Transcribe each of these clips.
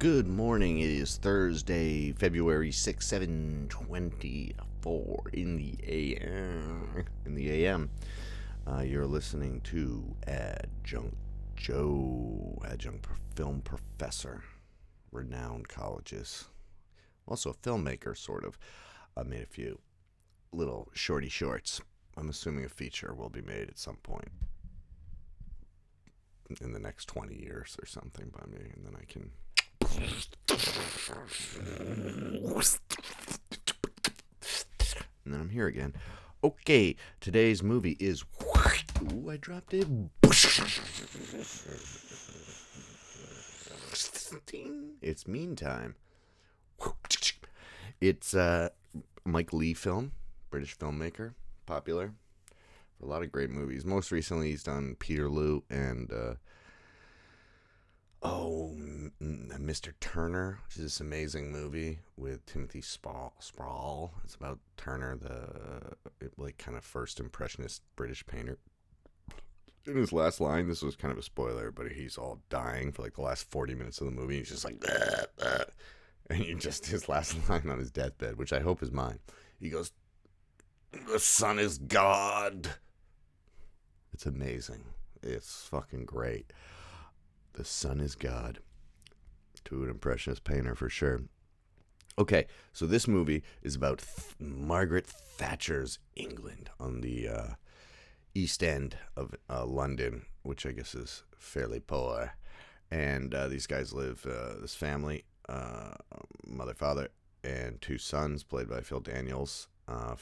Good morning. It is Thursday, February 6, 7:24 in the AM. You're listening to Adjunct Joe, film professor, renowned colleges. Also a filmmaker, sort of. I made a few little shorty shorts. I'm assuming a feature will be made at some point in the next 20 years or something by me, and then I can... And then I'm here again. Okay, today's movie is... Ooh, I dropped it. It's Meantime. It's a Mike Leigh film, British filmmaker, popular for a lot of great movies. Most recently, he's done Peterloo and... Mr. Turner, which is this amazing movie with Timothy Spall. It's about Turner, the kind of first impressionist British painter. In his last line, this was kind of a spoiler, but he's all dying for the last 40 minutes of the movie. He's just like, and his last line on his deathbed, which I hope is mine. He goes, "The sun is God." It's amazing. It's fucking great. The sun is God. To an impressionist painter for sure. Okay, so this movie is about Margaret Thatcher's England on the East End of London, which I guess is fairly poor. And these guys live, this family, mother, father, and two sons, played by Phil Daniels, I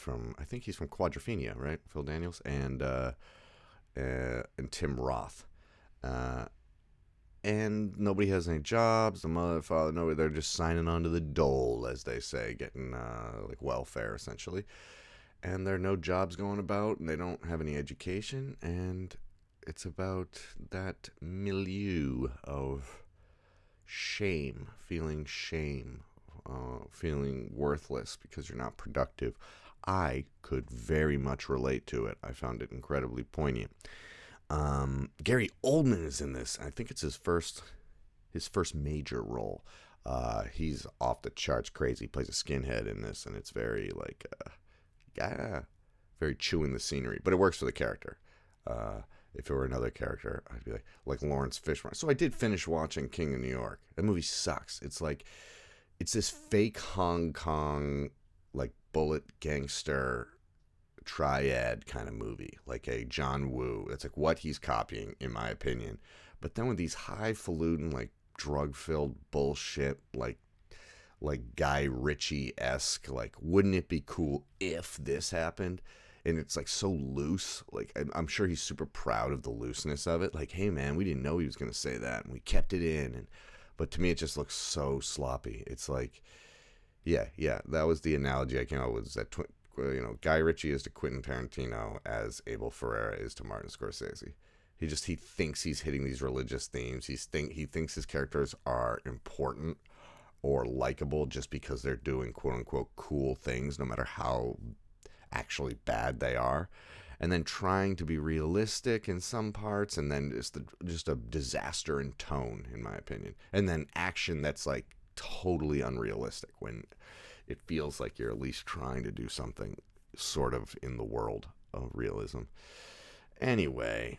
think he's from Quadrophenia, right? Phil Daniels, and Tim Roth. And nobody has any jobs. The mother, father, nobody. They're just signing on to the dole, as they say, getting welfare essentially. And there are no jobs going about, and they don't have any education. And it's about that milieu of shame, feeling worthless because you're not productive. I could very much relate to it. I found it incredibly poignant. Gary Oldman is in this. I think it's his first major role. He's off the charts crazy. He plays a skinhead in this, and it's very very chewing the scenery. But it works for the character. If it were another character, I'd be like Lawrence Fishburne. So I did finish watching King of New York. That movie sucks. It's this fake Hong Kong bullet gangster triad kind of movie, like a John Woo. That's what he's copying, in my opinion. But then with these highfalutin, drug-filled bullshit, like Guy Ritchie-esque, wouldn't it be cool if this happened? And it's so loose. I'm sure he's super proud of the looseness of it. Hey man, we didn't know he was gonna say that, and we kept it in. But to me, it just looks so sloppy. It's yeah, that was the analogy I came up with. Is that Guy Ritchie is to Quentin Tarantino as Abel Ferrara is to Martin Scorsese. He thinks he's hitting these religious themes. He thinks his characters are important or likable just because they're doing quote unquote cool things, no matter how actually bad they are. And then trying to be realistic in some parts, and then just a disaster in tone, in my opinion. And then action that's totally unrealistic when it feels like you're at least trying to do something sort of in the world of realism. Anyway,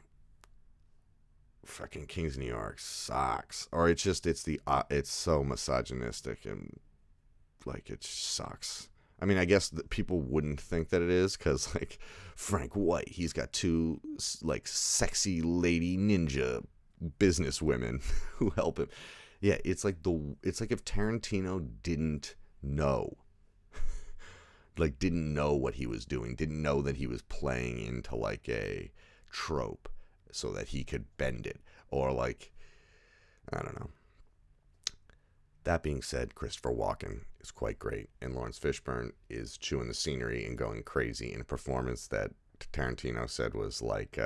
fucking Kings of New York sucks. Or it's so misogynistic and it sucks. I mean, I guess that people wouldn't think that it is because Frank White, he's got two sexy lady ninja business women who help him. Yeah, it's like if Tarantino didn't know what he was doing, didn't know that he was playing into a trope so that he could bend it, or I don't know. That being said, Christopher Walken is quite great, and Lawrence Fishburne is chewing the scenery and going crazy in a performance that Tarantino said was like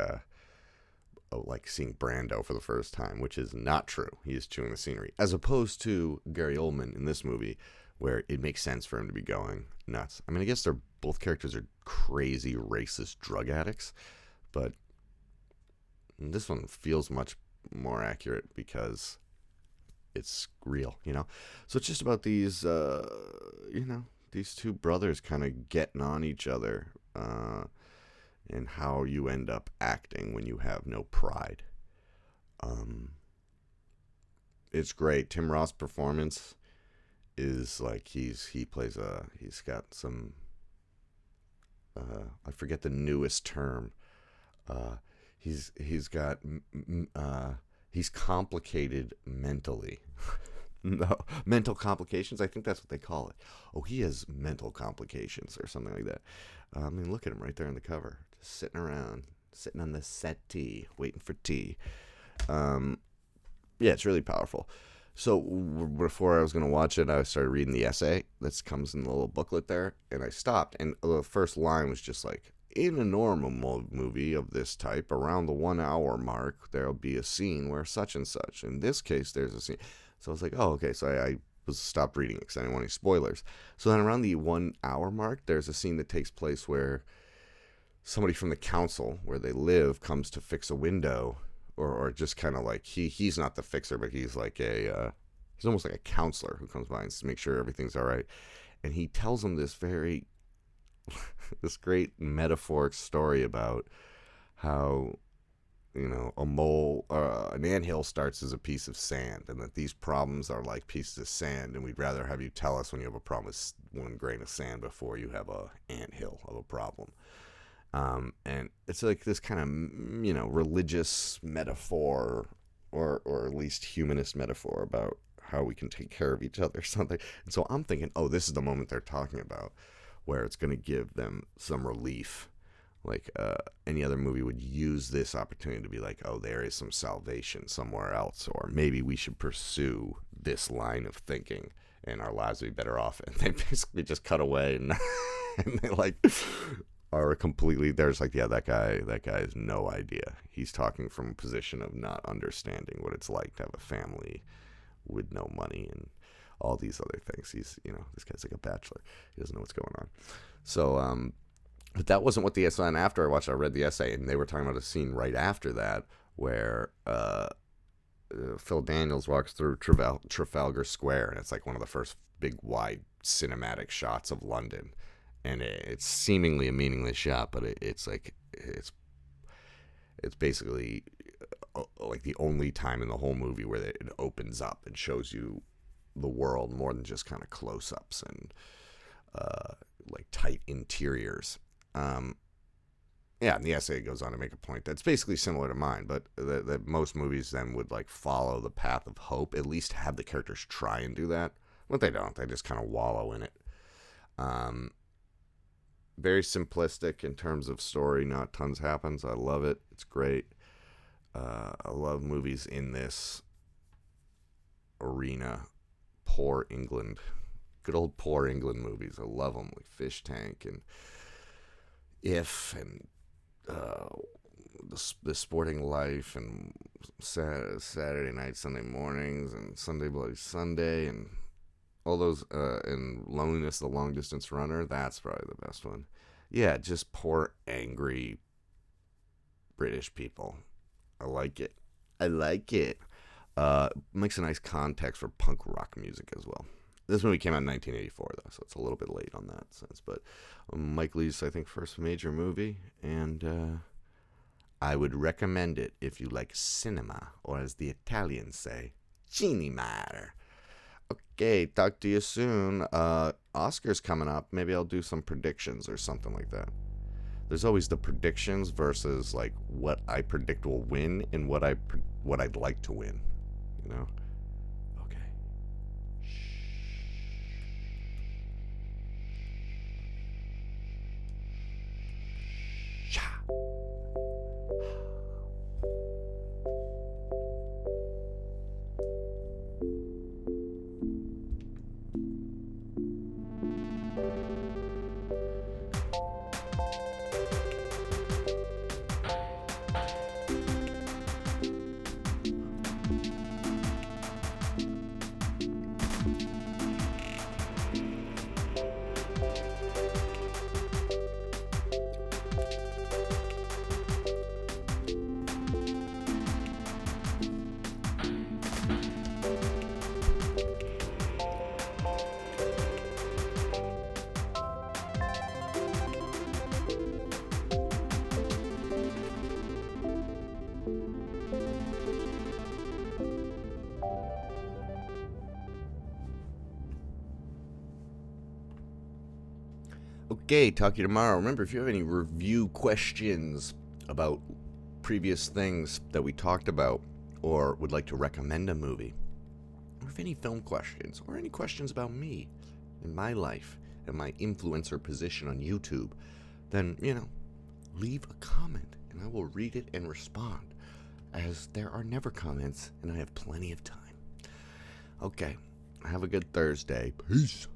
seeing Brando for the first time, which is not true. He is chewing the scenery, as opposed to Gary Oldman in this movie, where it makes sense for him to be going nuts. I mean, I guess both characters are crazy, racist drug addicts, but this one feels much more accurate because it's real, you know. So it's just about these, you know, these two brothers kind of getting on each other, and how you end up acting when you have no pride. Um, it's great. Tim Roth's performance is like he's got some, I forget the newest term. Uh, he's got he's complicated mentally. No, mental complications. I think that's what they call it. Oh, he has mental complications or something like that. I mean, look at him right there on the cover, just sitting around, sitting on the settee, waiting for tea. Yeah, it's really powerful. So before I was going to watch it, I started reading the essay that comes in the little booklet there, and I stopped. And the first line was just like, in a normal movie of this type, around the 1 hour mark, there'll be a scene where such and such. In this case, there's a scene. So I was like, oh, okay. So I was stopped reading it because I didn't want any spoilers. So then around the 1 hour mark, there's a scene that takes place where somebody from the council where they live comes to fix a window, or just kind of like he's not the fixer, but he's like he's almost like a counselor who comes by and make sure everything's all right. And he tells them this very this great metaphoric story about how, you know, an anthill starts as a piece of sand, and that these problems are like pieces of sand, and we'd rather have you tell us when you have a problem with 1 grain of sand before you have a anthill of a problem. And it's like this kind of, you know, religious metaphor, or at least humanist metaphor about how we can take care of each other or something. And so I'm thinking, oh, this is the moment they're talking about where it's going to give them some relief. Like any other movie would use this opportunity to be like, oh, there is some salvation somewhere else, or maybe we should pursue this line of thinking and our lives would be better off. And they basically just cut away and, and they like are completely, there's like, yeah, that guy has no idea. He's talking from a position of not understanding what it's like to have a family with no money and all these other things. He's, you know, this guy's like a bachelor. He doesn't know what's going on. So, but that wasn't what the essay, and after I read the essay, and they were talking about a scene right after that where Phil Daniels walks through Trafalgar Square, and it's like one of the first big wide cinematic shots of London. And it's seemingly a meaningless shot, but it's basically like the only time in the whole movie where it opens up and shows you the world more than just kind of close-ups and like tight interiors. Yeah, and the essay goes on to make a point that's basically similar to mine, but that most movies then would like follow the path of hope, at least have the characters try and do that. But they don't. They just kind of wallow in it. Very simplistic in terms of story, not tons happens. I love it. It's great. I love movies in this arena. Poor England. Good old Poor England movies. I love them, like Fish Tank and If and the Sporting Life and Saturday Night, Sunday Mornings and Sunday Bloody Sunday and all those, and Loneliness, the Long Distance Runner. That's probably the best one. Yeah, just poor, angry British people. I like it. Makes a nice context for punk rock music as well. This movie came out in 1984, though, so it's a little bit late on that sense. But Mike Leigh's, I think, first major movie, and I would recommend it if you like cinema, or as the Italians say, cinema. Okay, talk to you soon. Oscars coming up. Maybe I'll do some predictions or something like that. There's always the predictions versus like what I predict will win and what I'd like to win. You know. Okay. Shh. Okay, talk to you tomorrow. Remember, if you have any review questions about previous things that we talked about, or would like to recommend a movie, or if any film questions, or any questions about me and my life and my influencer position on YouTube, then, leave a comment and I will read it and respond, as there are never comments and I have plenty of time. Okay, have a good Thursday. Peace.